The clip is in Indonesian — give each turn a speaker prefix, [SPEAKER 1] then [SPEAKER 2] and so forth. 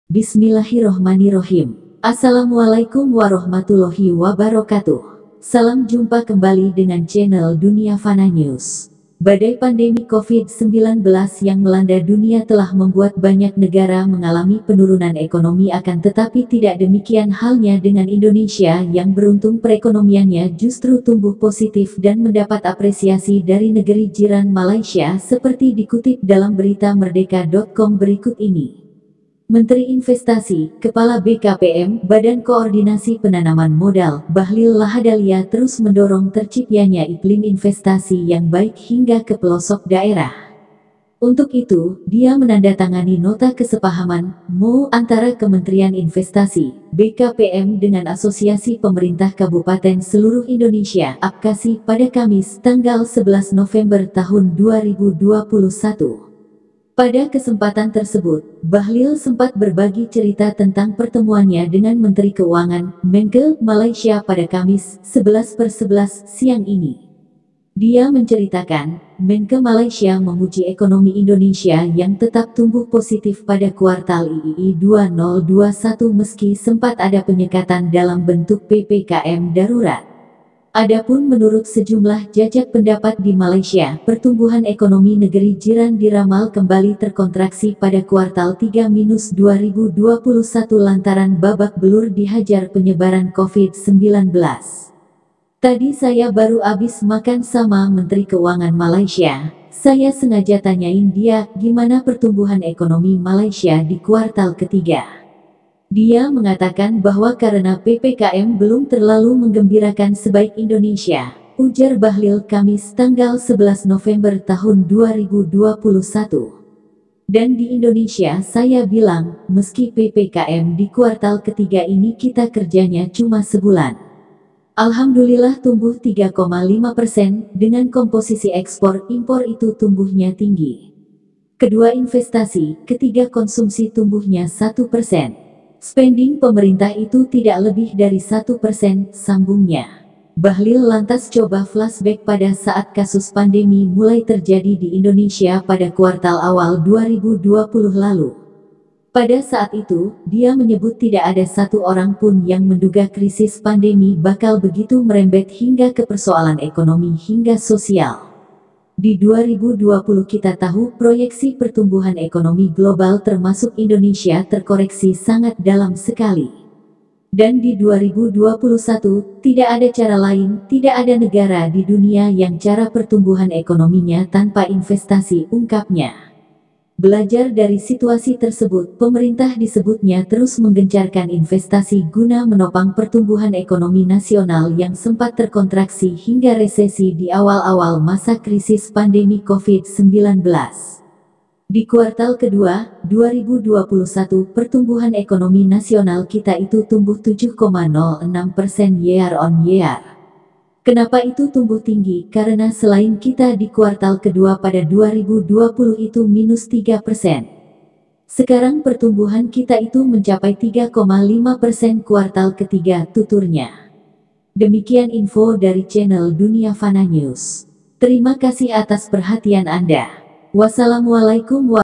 [SPEAKER 1] Bismillahirrohmanirrohim. Assalamualaikum warahmatullahi wabarakatuh. Salam jumpa kembali dengan channel Dunia Fana News. Badai pandemi COVID-19 yang melanda dunia telah membuat banyak negara mengalami penurunan ekonomi, akan tetapi tidak demikian halnya dengan Indonesia yang beruntung perekonomiannya justru tumbuh positif dan mendapat apresiasi dari negeri jiran Malaysia seperti dikutip dalam berita merdeka.com berikut ini. Menteri Investasi, Kepala BKPM, Badan Koordinasi Penanaman Modal, Bahlil Lahadalia terus mendorong terciptanya iklim investasi yang baik hingga ke pelosok daerah. Untuk itu, dia menandatangani nota kesepahaman (MOU) antara Kementerian Investasi, BKPM dengan Asosiasi Pemerintah Kabupaten Seluruh Indonesia (APKASI) pada Kamis, tanggal 11 November tahun 2021. Pada kesempatan tersebut, Bahlil sempat berbagi cerita tentang pertemuannya dengan Menteri Keuangan, Menke, Malaysia pada Kamis, 11/11 siang ini. Dia menceritakan, Menke Malaysia memuji ekonomi Indonesia yang tetap tumbuh positif pada kuartal II 2021 meski sempat ada penyekatan dalam bentuk PPKM darurat. Adapun menurut sejumlah jajak pendapat di Malaysia, pertumbuhan ekonomi negeri jiran diramal kembali terkontraksi pada kuartal 3-2021 lantaran babak belur dihajar penyebaran COVID-19. Tadi saya baru habis makan sama Menteri Keuangan Malaysia. Saya sengaja tanyain dia gimana pertumbuhan ekonomi Malaysia di kuartal ketiga. Dia mengatakan bahwa karena PPKM belum terlalu menggembirakan sebaik Indonesia, ujar Bahlil Kamis tanggal 11 November tahun 2021. Dan di Indonesia saya bilang, meski PPKM di kuartal ketiga ini kita kerjanya cuma sebulan. Alhamdulillah tumbuh 3,5%, dengan komposisi ekspor-impor itu tumbuhnya tinggi. Kedua investasi, ketiga konsumsi tumbuhnya 1%. Spending pemerintah itu tidak lebih dari 1%, sambungnya. Bahlil lantas coba flashback pada saat kasus pandemi mulai terjadi di Indonesia pada kuartal awal 2020 lalu. Pada saat itu, dia menyebut tidak ada satu orang pun yang menduga krisis pandemi bakal begitu merembet hingga ke persoalan ekonomi hingga sosial. Di 2020 kita tahu proyeksi pertumbuhan ekonomi global termasuk Indonesia terkoreksi sangat dalam sekali. Dan di 2021, tidak ada cara lain, tidak ada negara di dunia yang cara pertumbuhan ekonominya tanpa investasi, ungkapnya. Belajar dari situasi tersebut, pemerintah disebutnya terus menggencarkan investasi guna menopang pertumbuhan ekonomi nasional yang sempat terkontraksi hingga resesi di awal-awal masa krisis pandemi COVID-19. Di kuartal kedua, 2021, pertumbuhan ekonomi nasional kita itu tumbuh 7,06% year on year. Kenapa itu tumbuh tinggi? Karena selain kita di kuartal kedua pada 2020 itu minus 3%. Sekarang pertumbuhan kita itu mencapai 3,5% kuartal ketiga, tuturnya. Demikian info dari channel Dunia Fana News. Terima kasih atas perhatian Anda. Wassalamualaikum warahmatullahi wabarakatuh.